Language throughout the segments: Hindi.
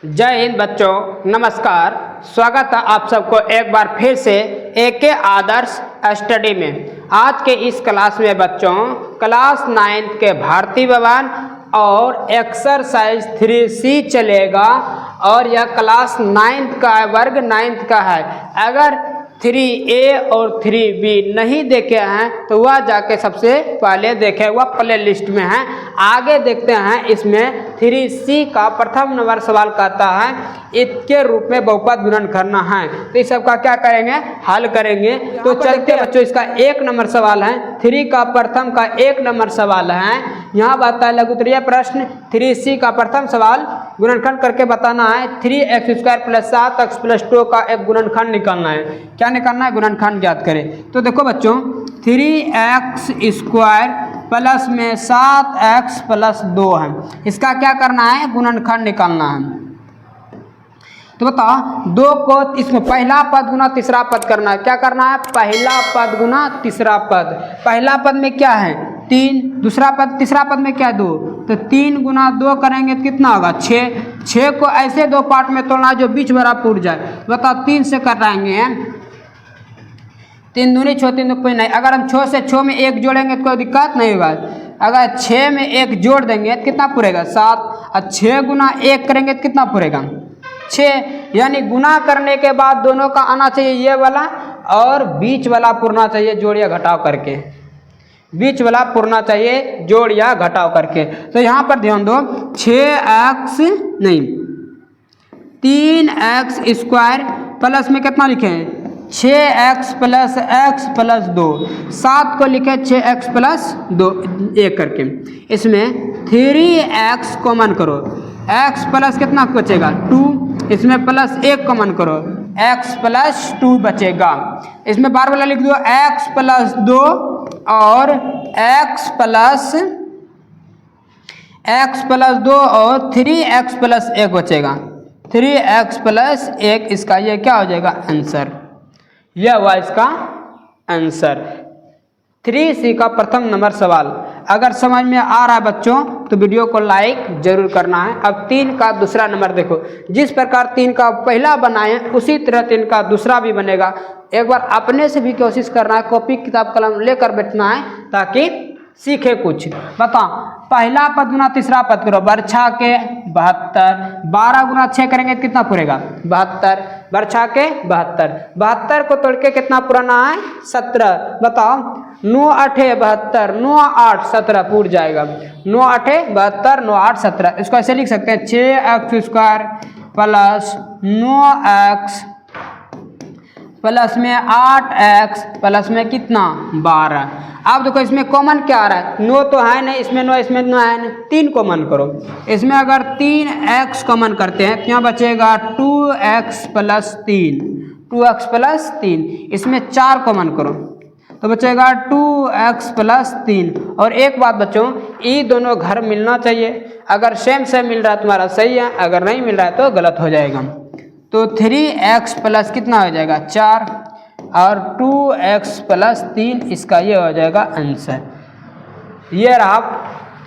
जय हिंद बच्चों, नमस्कार। स्वागत है आप सबको एक बार फिर से एके आदर्श स्टडी में। आज के इस क्लास में बच्चों क्लास 9 के भारतीय विज्ञान और एक्सरसाइज 3C चलेगा और यह क्लास 9 का वर्ग 9 का है। अगर 3A और 3B नहीं देखे हैं तो वह जाके सबसे पहले देखे, वह प्ले लिस्ट में है। आगे देखते हैं, इसमें 3C का प्रथम नंबर सवाल कहता है इसके रूप में बहुपद गुणन करना है। तो इस सब का क्या करेंगे, हल करेंगे। तो चलते बच्चों, इसका 1 नंबर सवाल है। 3 का प्रथम का 1 नंबर सवाल है। यहाँ बताया लघु उत्तरीय प्रश्न 3C का प्रथम सवाल गुणनखंड करके बताना है। 3x² + 7x + 2 का एक गुणनखंड निकालना है। क्या निकालना है? गुणनखंड ज्ञात करें। तो देखो बच्चों, 3x² प्लस में 7x + 2 है। इसका क्या करना है? गुणनखंड निकालना है। तो बताओ, 2 को इसमें पहला पद गुना तीसरा पद करना है। क्या करना है? पहला पद गुना तीसरा पद। पहला पद में क्या है? 3, दूसरा पद तीसरा पद में क्या है? 2। तो 3 गुना 2 करेंगे तो कितना होगा? 6। 6 को ऐसे 2 पार्ट में तोड़ना जो बीच भरा पूर जाए। बताओ, 3 से कराएंगे, 3 दूनी 6, 3 कोई नहीं। अगर हम 6 से 6 में 1 जोड़ेंगे तो कोई दिक्कत नहीं होगा। अगर 6 में 1 जोड़ देंगे तो कितना पूरेगा? 7। और 6 गुना 1 करेंगे तो कितना पूरेगा? 6। यानी गुना करने के बाद दोनों का आना चाहिए ये वाला और बीच वाला पुरना चाहिए जोड़ या घटाव करके। बीच वाला पुरना चाहिए जोड़ या घटाव करके। तो यहाँ पर ध्यान दो, 3x² प्लस में कितना लिखे हैं? 6x + x + 2। 7 को लिखे 6x + 2 1 करके। इसमें 3x कॉमन करो, x प्लस कितना बचेगा? 2। इसमें प्लस 1 कॉमन करो, x + 2 बचेगा। इसमें बार वाला लिख दो, x + 2 और x + 2 और 3x + 1 बचेगा। 3x + 1 इसका ये क्या हो जाएगा? आंसर। यह हुआ इसका आंसर। 3C का प्रथम नंबर सवाल। अगर समझ में आ रहा है बच्चों तो वीडियो को लाइक जरूर करना है। अब 3 का दूसरा नंबर देखो, जिस प्रकार 3 का पहला बनाए उसी तरह 3 का दूसरा भी बनेगा। एक बार अपने से भी कोशिश करना है, कॉपी किताब कलम लेकर बैठना है ताकि सीखे कुछ। बताओ, पहला पद गुना तीसरा पद करो, बरछा के 72। 12 गुना 6 करेंगे तो कितना पूरेगा? 72। बरछा के 72। 72 को तोड़ के कितना पुराना है? 17। बताओ, 9 8 72, 9 8 17 पूर जाएगा। 9 8 72, 9 8 17। इसको ऐसे लिख सकते हैं, 6x² प्लस 9x प्लस में 8x प्लस में कितना? 12। अब देखो, इसमें कॉमन क्या आ रहा है? 9 तो है नहीं, इसमें 9, इसमें 9 है नहीं। 3 कॉमन करो। इसमें अगर 3x कॉमन करते हैं तो यहाँ बचेगा 2x + 3। 2x + 3। इसमें 4 कॉमन करो तो बचेगा 2x + 3। और एक बात बच्चों, ये दोनों घर मिलना चाहिए। अगर सेम मिल रहा है तुम्हारा सही है, अगर नहीं मिल रहा है तो गलत हो जाएगा। तो 3x प्लस कितना हो जाएगा? 4 और 2x + 3 इसका ये हो जाएगा आंसर। ये रहा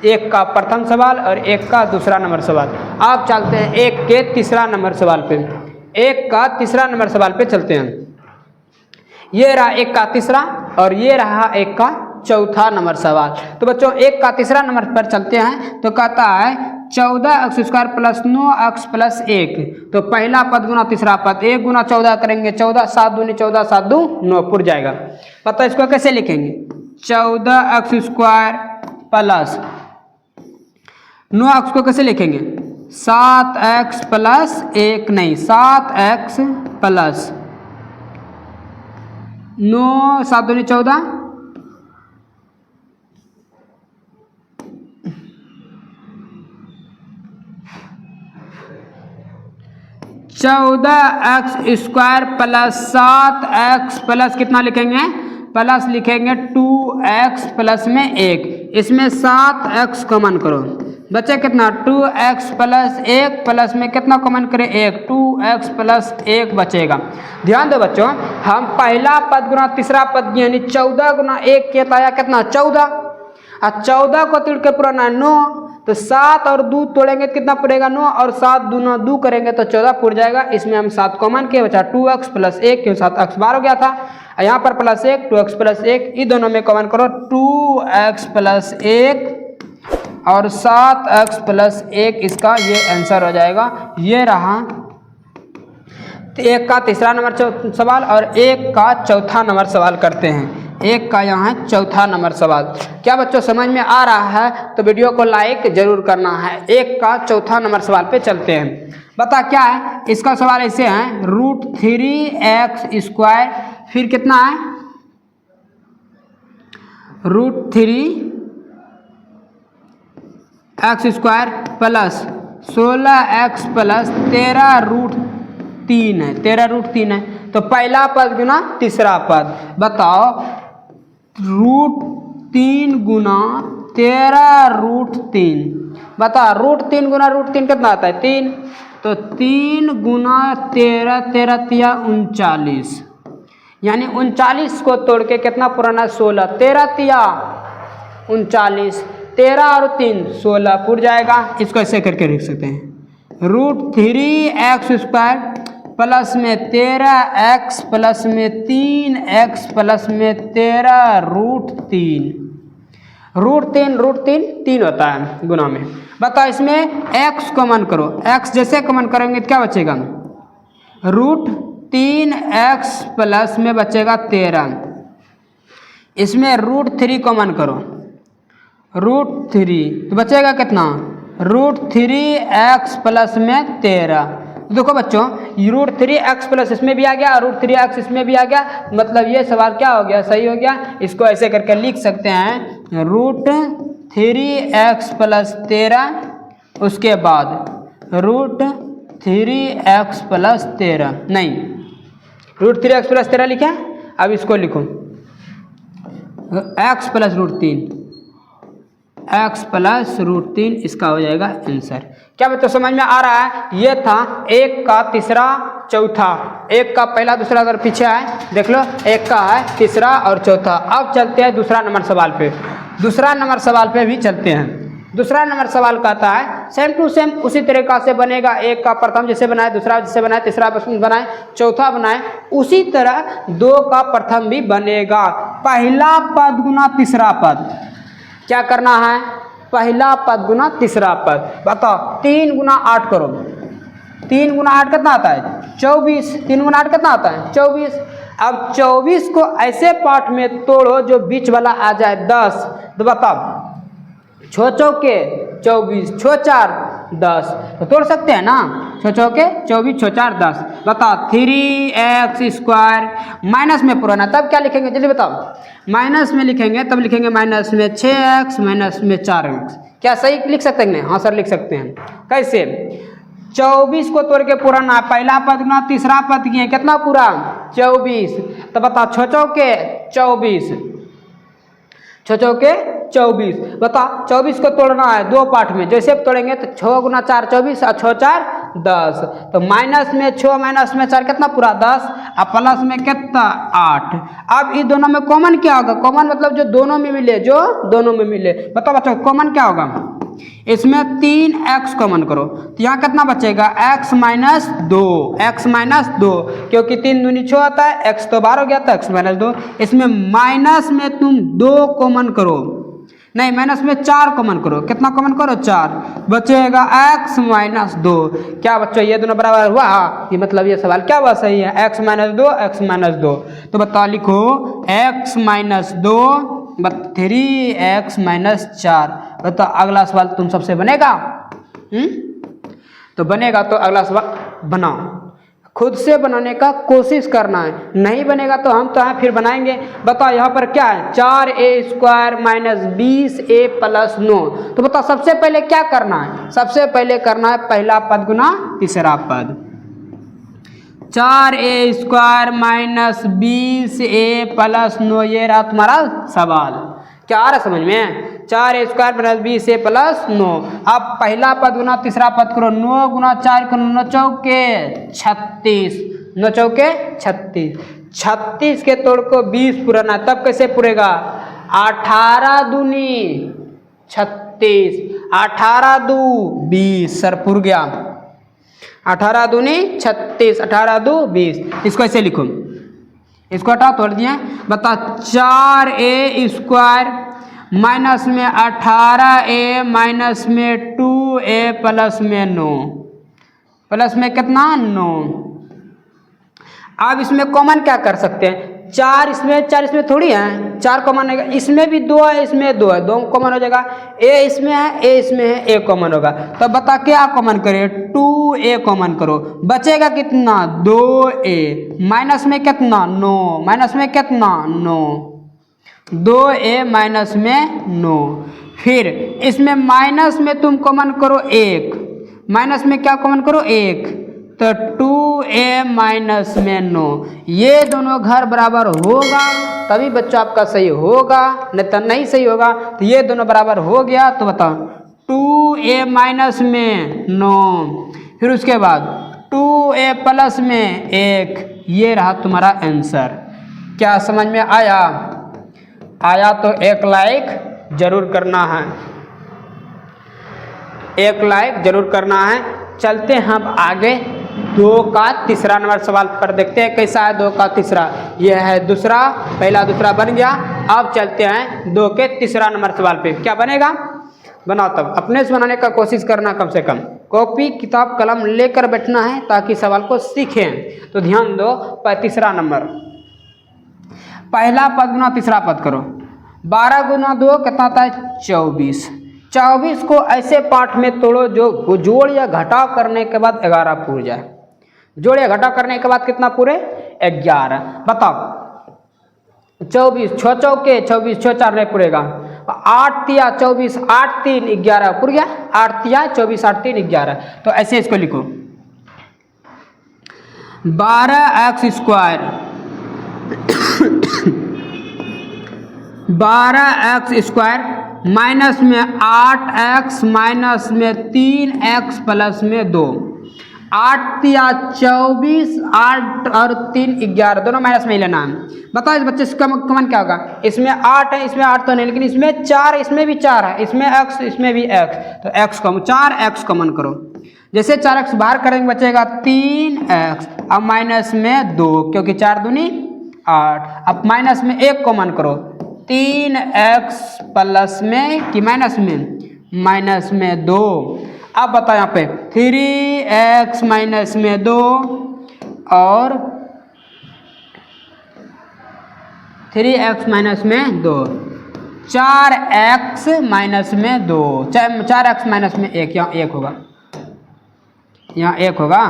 1 का प्रथम सवाल और 1 का दूसरा नंबर सवाल। आप चलते हैं 1 के तीसरा नंबर सवाल पे। 1 का तीसरा नंबर सवाल पे चलते हैं। ये रहा 1 का तीसरा और ये रहा 1 का चौथा नंबर सवाल। तो बच्चों 1 का तीसरा नंबर पर चलते हैं। तो कहता है 14x² + 9x + 1। तो पहला पद गुना तीसरा पद, 1 गुना 14 करेंगे 14, 7 दूनी 14, 7 2 9 पुर जाएगा। पता इसको कैसे लिखेंगे? 14x² प्लस 9x को कैसे लिखेंगे? 7x + 1 नहीं, 7x प्लस 9, 7 दूनी 14, 14x² प्लस 7x प्लस कितना लिखेंगे? प्लस लिखेंगे 2x प्लस में 1। इसमें 7x कॉमन करो, बचे कितना? 2x + 1 प्लस में कितना कॉमन करें? 1। 2x + 1 बचेगा। ध्यान दो बच्चों, हम पहला पद गुना तीसरा पद यानी 14 गुना 1 के ताया कितना? 14। और 14 को तोड़ के पुराना 9, तो 7 और 2 तोड़ेंगे तो कितना पड़ेगा 9, और 7 दूना 2 करेंगे तो 14 पुर जाएगा। इसमें हम 7 कॉमन किए, बचा 2x प्लस 1, क्यों 7x बार हो गया था, यहाँ पर प्लस 1, 2x प्लस 1, ये दोनों में कॉमन करो, 2x प्लस 1 और 7x प्लस 1, इसका ये आंसर हो जाएगा। ये रहा एक का तीसरा नंबर सवाल और एक का चौथा नंबर सवाल करते हैं। एक का यहाँ चौथा नंबर सवाल। क्या बच्चों समझ में आ रहा है? तो वीडियो को लाइक जरूर करना है। एक का चौथा नंबर सवाल पे चलते हैं। बता क्या है इसका सवाल, ऐसे है √3x², फिर कितना है √3x² प्लस 16x प्लस 13√3 है, 13√3 है। तो पहला पद गुना तीसरा पद, बताओ √3 गुना 13√3, बता √3 गुना √3 कितना आता है 3, तो 3 गुना 13, 13 तिया 39, यानी 39 को तोड़ के कितना पुराना 16, 13 तिया 39, 13 और 3 16 पुर जाएगा। इसको ऐसे करके लिख सकते हैं √3x² प्लस में 13x प्लस में 3x प्लस में 13√3, √3 3 होता है गुना में। बताओ इसमें x कॉमन करो, x जैसे कॉमन करेंगे तो क्या बचेगा, √3x प्लस में बचेगा 13, इसमें √3 कॉमन करो, √3 तो बचेगा कितना, √3x प्लस में 13। देखो बच्चों √3x प्लस इसमें भी आ गया और √3x इसमें भी आ गया, मतलब ये सवाल क्या हो गया, सही हो गया। इसको ऐसे करके लिख सकते हैं √3x प्लस 13, उसके बाद √3x प्लस 13, नहीं √3x प्लस 13 लिखे। अब इसको लिखो x प्लस √3, x प्लस √3, इसका हो जाएगा आंसर। क्या बच्चों समझ में आ रहा है? ये था एक का तीसरा चौथा, एक का पहला दूसरा अगर पीछे है देख लो, एक का है तीसरा और चौथा। अब चलते हैं दूसरा नंबर सवाल पे, दूसरा नंबर सवाल पे भी चलते हैं। दूसरा नंबर सवाल कहता है सेम टू सेम उसी तरीका से बनेगा, एक का प्रथम जैसे बनाए, दूसरा जैसे बनाए, तीसरा बनाए, चौथा बनाए, उसी तरह 2 का प्रथम भी बनेगा। पहला पद गुना तीसरा पद, क्या करना है, पहला पद गुना तीसरा पद। बताओ 3 गुना 8 करो, 3 गुना 8 कितना आता है 24, 3 गुना 8 कितना आता है 24। अब 24 को ऐसे पार्ट में तोड़ो जो बीच वाला आ जाए 10, तो बताओ 6 चौके 24, 6 4 10, तो तोड़ सकते हैं ना, 6 चौके 24, 6 4 10। बताओ 3x² माइनस में पुराना, तब क्या लिखेंगे जल्दी बताओ, माइनस में लिखेंगे, तब लिखेंगे माइनस में 6x माइनस में 4x। क्या सही लिख सकते हैं? हाँ सर लिख सकते हैं। कैसे, 24 को तोड़ के पुराना, पहला पद गुना तीसरा पद किए, कितना पूरा 24, तो बताओ 6 चौके 24, 6 चौके 24। बता 24 को तोड़ना है 2 पार्ट में, जैसे तोड़ेंगे तो 6 गुना 4 24 और 6 4 10, तो माइनस में 6 माइनस में 4 कितना पूरा 10 और प्लस में कितना 8। अब इस दोनों में कॉमन क्या होगा, कॉमन मतलब जो दोनों में मिले, जो दोनों में मिले। बताओ बच्चों कॉमन क्या होगा, इसमें 3x कॉमन करो, तो यहाँ कितना बचेगा x माइनस 2, x माइनस 2, क्योंकि 3 दूनी 6 आता है, x तो 12 हो गया था, x माइनस 2। इसमें माइनस में तुम 2 कॉमन करो, नहीं माइनस में 4 कॉमन करो, कितना कॉमन करो 4, बचेगा x माइनस 2। क्या बच्चों ये दोनों बराबर हुआ, ये मतलब ये सवाल क्या हुआ, सही है, x माइनस 2, x माइनस 2। तो बताओ लिखो x माइनस 2 3x माइनस 4। बताओ अगला सवाल तुम सबसे बनेगा, तो बनेगा तो अगला सवाल बनाओ, खुद से बनाने का कोशिश करना है, नहीं बनेगा तो हम तो हैं फिर बनाएंगे। बताओ यहाँ पर क्या है 4a² माइनस 20a प्लस 9। तो बताओ सबसे पहले क्या करना है, सबसे पहले करना है पहला पद गुना तीसरा पद, 4a² माइनस 20a प्लस 9, ये रहा तुम्हारा सवाल। क्या आ रहा समझ में, 4a² माइनस 20a प्लस 9। अब पहला पद गुना तीसरा पद करो, 9 गुना 4 को 9 चौके 36, 9 चौके 36, 36 के तोड़ को 20 पुराना, तब कैसे पुरेगा 18 दूनी 36, 18 दू 20 सर पुर गया, 18 दूनी 36, 18 दू 20। इसको ऐसे लिखो, इसको हटा तोड़ दिए। बता 4a स्क्वायर माइनस में 18a माइनस में 2a प्लस में 9, प्लस में कितना 9। अब इसमें कॉमन क्या कर सकते हैं, 4 इसमें थोड़ी है, 4 कॉमन है, इसमें भी 2 है, इसमें 2 है, 2 कॉमन हो जाएगा। a इसमें है, a इसमें है, a कॉमन होगा। तो बता क्या कॉमन करे, 2a कॉमन करो, बचेगा कितना 2a, माइनस में कितना 9, माइनस में कितना 9, 2a माइनस में 9। फिर इसमें माइनस में तुम कॉमन करो 1, माइनस में क्या कॉमन करो 1, तो 2a माइनस में 9। ये दोनों घर बराबर होगा तभी बच्चा आपका सही होगा, नहीं तो नहीं सही होगा। तो ये दोनों बराबर हो गया, तो बताओ 2a माइनस में 9, फिर उसके बाद 2a प्लस में 1, ये रहा तुम्हारा आंसर। क्या समझ में आया? आया तो एक लाइक जरूर करना है, एक लाइक जरूर करना है। चलते हैं हम आगे 2 का तीसरा नंबर सवाल पर, देखते हैं कैसा है 2 का तीसरा। यह है दूसरा, पहला दूसरा बन गया। अब चलते हैं 2 के तीसरा नंबर सवाल पे। क्या बनेगा बनाओ, तब अपने से बनाने का कोशिश करना, कम से कम कॉपी किताब कलम लेकर बैठना है ताकि सवाल को सीखें। तो ध्यान दो, तीसरा नंबर, पहला पद गुना तीसरा पद करो। 12 गुना 2 कितना आता है 24। 24 को ऐसे पार्ट में तोड़ो जो जोड़ या घटाव करने के बाद 11 पूर जाए। जोड़ या घटाव करने के बाद कितना पूरे 11। बताओ 24 6 चौके 24, 6 4 नहीं पूरेगा। 8 तिया 24, 8 3 11 पूर गया। 8 तिया 24, 8 3 11। तो ऐसे इसको लिखो 12x square 12x square minus में 8x माइनस में 3x प्लस में 2। 8 तिया 24, 8 और 3 11, दोनों माइनस में ही लेना है। बताओ इस बच्चे का कॉमन क्या होगा, इसमें 8 है, इसमें 8 तो नहीं, लेकिन इसमें 4, इसमें भी 4 है, इसमें x, इसमें भी x, तो x कॉमन, 4x कॉमन करो। जैसे 4x बाहर करेंगे बचेगा 3x, अब माइनस में 2 क्योंकि 4 दूनी 8। अब माइनस में 1 कॉमन करो, 3x प्लस में कि माइनस में, माइनस में 2। अब बताओ यहाँ पे 3x माइनस में 2 और 3x माइनस में 2, 4x माइनस में 2, 4x माइनस में 1, यहाँ 1 होगा, यहाँ 1 होगा।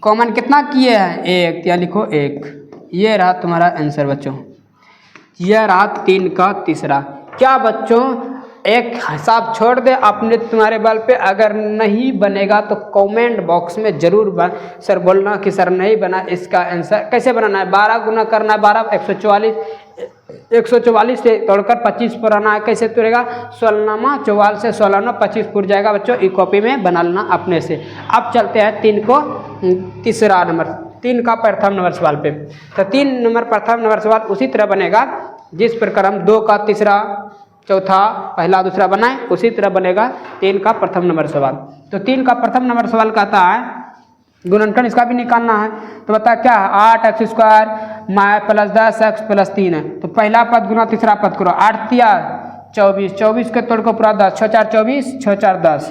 कॉमन कितना किए हैं 1, यहाँ लिखो 1। ये रहा तुम्हारा आंसर बच्चों, यह रहा 3 का तीसरा। क्या बच्चों एक हिसाब छोड़ दे अपने तुम्हारे बल पे, अगर नहीं बनेगा तो कमेंट बॉक्स में जरूर सर बोलना कि सर नहीं बना। इसका आंसर कैसे बनाना है, 12 गुना करना है 12, 144 से तोड़कर 25 पर आना है। कैसे तोड़ेगा, 16 44 से 16 25 पुर जाएगा बच्चों। ई कॉपी में बना लेना अपने से। अब चलते हैं 3 को तीसरा नंबर, 3 का प्रथम नंबर सवाल पे। तो 3 नंबर प्रथम नंबर सवाल उसी तरह बनेगा जिस प्रकार हम 2 का तीसरा चौथा पहला दूसरा बनाए, उसी तरह बनेगा 3 का प्रथम नंबर सवाल। तो 3 का प्रथम नंबर सवाल कहता है गुणनखंड इसका भी निकालना है। तो बता क्या है, 8x square plus 10x plus 3 है। तो पहला पद गुना तीसरा पद करो, 8 तिया 24, 24 के तोड़ को पूरा 10, 6 4 24, 6 4 10,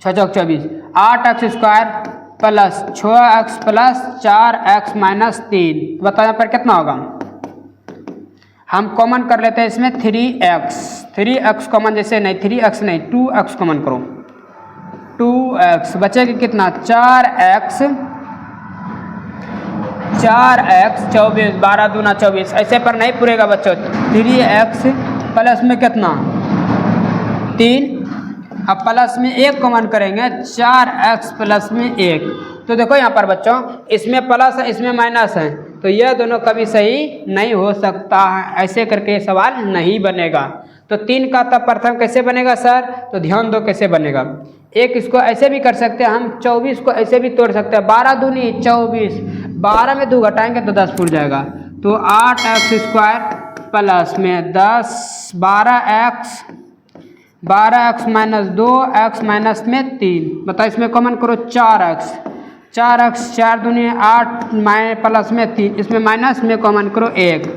6 चौक 24। 8x square plus 6x plus 4x minus 3। बताओ यहाँ पर कितना होगा, हम कॉमन कर लेते हैं इसमें 3x कॉमन, जैसे नहीं 3x नहीं 2x कॉमन करो, 2x बचेगा कितना 4x 24, 12 दूना 24, ऐसे पर नहीं पूरेगा बच्चों। 3x प्लस में कितना 3, अब प्लस में 1 कॉमन करेंगे, 4x प्लस में 1। तो देखो यहाँ पर बच्चों इसमें प्लस है इसमें माइनस है, तो यह दोनों कभी सही नहीं हो सकता है। ऐसे करके ये सवाल नहीं बनेगा। तो 3 का तब प्रथम कैसे बनेगा सर, तो ध्यान दो कैसे बनेगा। एक इसको ऐसे भी कर सकते हैं हम, 24 को ऐसे भी तोड़ सकते हैं, 12 दूनी 24, 12 में 2 घटाएंगे तो 10 फुट जाएगा। तो 8x स्क्वायर प्लस में 10, 12x 12x minus 2, x minus में 3। बताओ इसमें कॉमन करो 4x, 4x 4 दूनी 8 प्लस में 3, इसमें माइनस में कॉमन करो 1,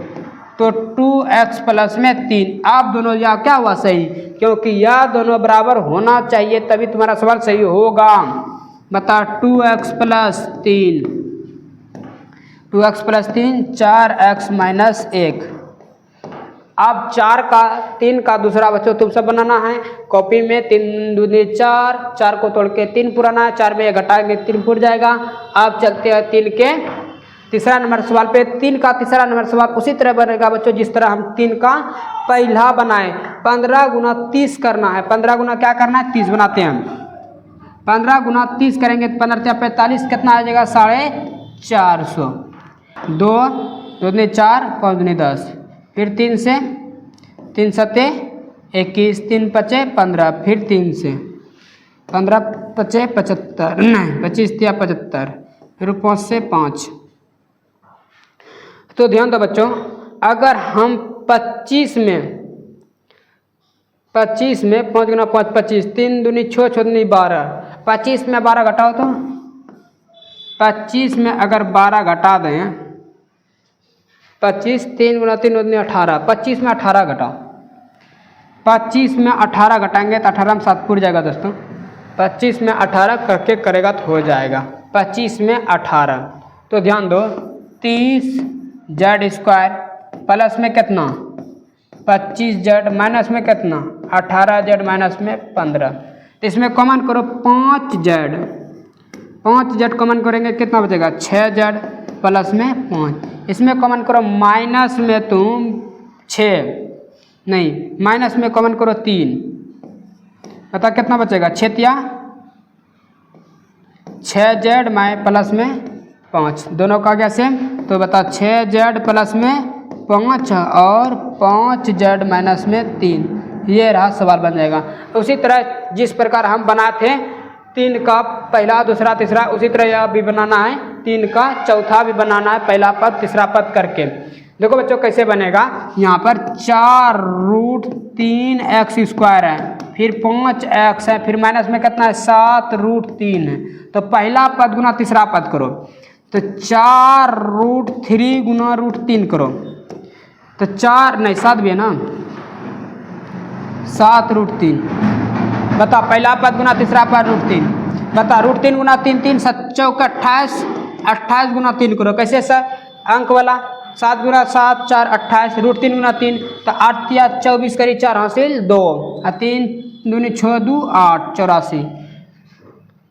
तो 2x प्लस में 3। आप दोनों यह क्या हुआ सही, क्योंकि यह दोनों बराबर होना चाहिए तभी तुम्हारा सवाल सही होगा। बता 2x plus 3, 2x plus 3 4x minus 1। अब 4 का 3 का दूसरा बच्चों तुम सब बनाना है कॉपी में। 3 दूनी 4, 4 को तोड़ के 3 पुराना है, 4 में ये घटाएंगे 3 फुट जाएगा। अब चलते हैं 3 के तीसरा नंबर सवाल पे। 3 का तीसरा नंबर सवाल उसी तरह बनेगा बच्चों जिस तरह हम 3 का पहला बनाए। 15 गुना 30 करना है, 15 गुना क्या करना है 30 बनाते हैं हम। 15 गुना 30 करेंगे तो 15 45 कितना आ जाएगा 450। 2 दूनी 4 5 दूनी 10, फिर 3 से 3 सत्ते 21, 3 पचे 15, फिर 3 से 15 पचे 75, नहीं 25 या 75, फिर 5 से 5। तो ध्यान दो बच्चों, अगर हम 25 में 5 गुना 5 25, 3 दूनी 6 6 दूनी 12, 25 में 12 घटाओ तो 25 में अगर 12 घटा दें 25, 3 गुना 3 दूनी 18, 25 में 18 घटाओ। 25 में 18 घटाएंगे तो 18 में 7 पूर जाएगा दोस्तों। 25 में 18 करके करेगा तो हो जाएगा 25 में 18। तो ध्यान दो 30 जेड स्क्वायर प्लस में कितना 25 जेड माइनस में कितना 18 जेड माइनस में 15। तो इसमें कॉमन करो 5 जेड, 5 जेड कॉमन करेंगे कितना बचेगा 6 जेड प्लस में 5। इसमें कॉमन करो माइनस में तुम 6, नहीं माइनस में कॉमन करो 3, बता कितना बचेगा 6 या 6 जेड प्लस में 5, दोनों का क्या सेम। तो बता 6 जेड प्लस में 5 और 5 जेड माइनस में 3, ये रहा सवाल बन जाएगा। उसी तरह जिस प्रकार हम बनाए थे 3 का पहला दूसरा तीसरा, उसी तरह यह भी बनाना है 3 का चौथा भी बनाना है, पहला पद तीसरा पद करके। देखो बच्चों कैसे बनेगा, यहाँ पर 4√3x स्क्वायर है, फिर 5x है, फिर माइनस में कितना है 7√3 है। तो पहला पद गुना तीसरा पद करो तो 4√3 गुना √3 करो तो 4 नहीं 7 भी है ना 7√3। बता पहला पद गुना तीसरा पद √3, बता √3 गुना 3 3 7 चौक 28, 28 गुना 3 करो। कैसे सर अंक वाला 7 गुना 7 4 28, √3 गुना 3 तो 8 या 24 करी 4 हासिल 2, 3 दूनी 6 2 8 84,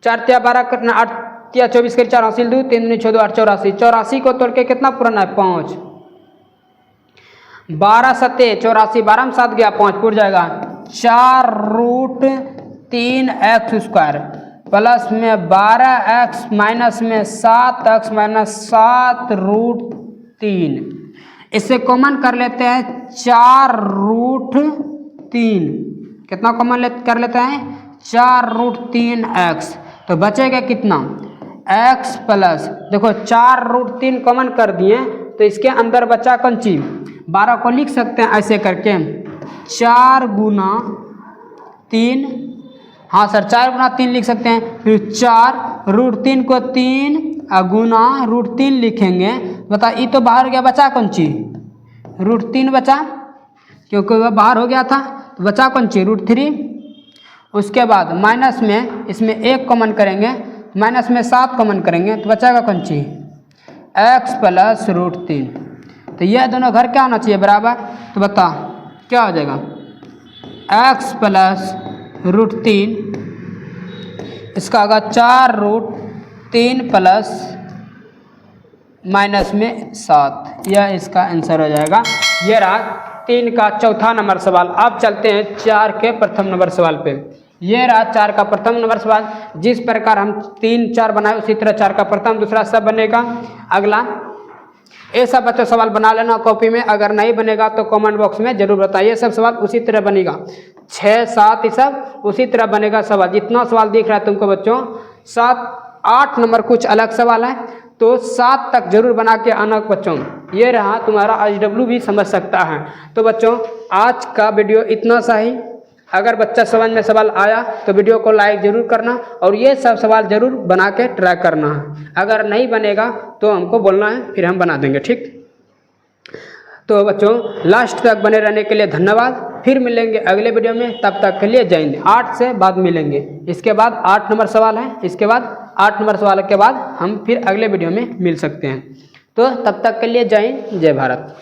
4 या 12 करना 8 या 24 करी 4 हासिल 2, 3 दूनी 6 2 8 84, 84 को तोड़ के कितना पुराना है 5, 12 सत्ते 84, 12 में 7 गया 5 पूर जाएगा 4√3x स्क्वायर प्लस में 12x माइनस में 7x माइनस 7√3। इससे कॉमन कर लेते हैं 4√3, कितना कॉमन कर लेते हैं 4√3x। तो बचेगा कितना x प्लस, देखो 4√3 कॉमन कर दिए तो इसके अंदर बचा कौन चीज 12 को लिख सकते हैं ऐसे करके 4 गुना 3, हाँ सर 4 गुना 3 लिख सकते हैं, फिर 4√3 को 3 गुना √3 लिखेंगे। बता ये तो बाहर गया, बचा कौन चीज √3 बचा, क्योंकि वह बाहर हो गया था तो बचा कौन चीज √3। उसके बाद माइनस में इसमें 1 कॉमन करेंगे, माइनस में 7 कॉमन करेंगे तो बचाएगा कौन चीज x प्लस √3। तो यह दोनों घर क्या होना चाहिए बराबर, तो बता क्या हो जाएगा x प्लस √3, इसका होगा 4√3 प्लस माइनस में 7, यह इसका आंसर हो जाएगा। यह रहा 3 का चौथा नंबर सवाल। अब चलते हैं 4 के प्रथम नंबर सवाल पे। यह रहा 4 का प्रथम नंबर सवाल। जिस प्रकार हम 3 4 बनाए उसी तरह 4 का प्रथम दूसरा सब बनेगा। अगला ये सब बच्चों सवाल बना लेना कॉपी में, अगर नहीं बनेगा तो कमेंट बॉक्स में जरूर बताइए। सब सवाल उसी तरह बनेगा, 6 7 ये सब उसी तरह बनेगा सवाल। जितना सवाल दिख रहा है तुमको बच्चों 7 8 नंबर कुछ अलग सवाल है, तो 7 तक जरूर बना के आना बच्चों। ये रहा तुम्हारा HW भी समझ सकता है। तो बच्चों आज का वीडियो इतना सा ही। अगर बच्चा समझ में सवाल आया तो वीडियो को लाइक ज़रूर करना और ये सब सवाल ज़रूर बना के ट्राई करना है। अगर नहीं बनेगा तो हमको बोलना है, फिर हम बना देंगे, ठीक। तो बच्चों लास्ट तक बने रहने के लिए धन्यवाद। फिर मिलेंगे अगले वीडियो में, तब तक के लिए जय हिंद। 8 से बाद मिलेंगे, इसके बाद 8 नंबर सवाल है, इसके बाद 8 नंबर सवाल के बाद हम फिर अगले वीडियो में मिल सकते हैं। तो तब तक के लिए जय हिंद, जय भारत।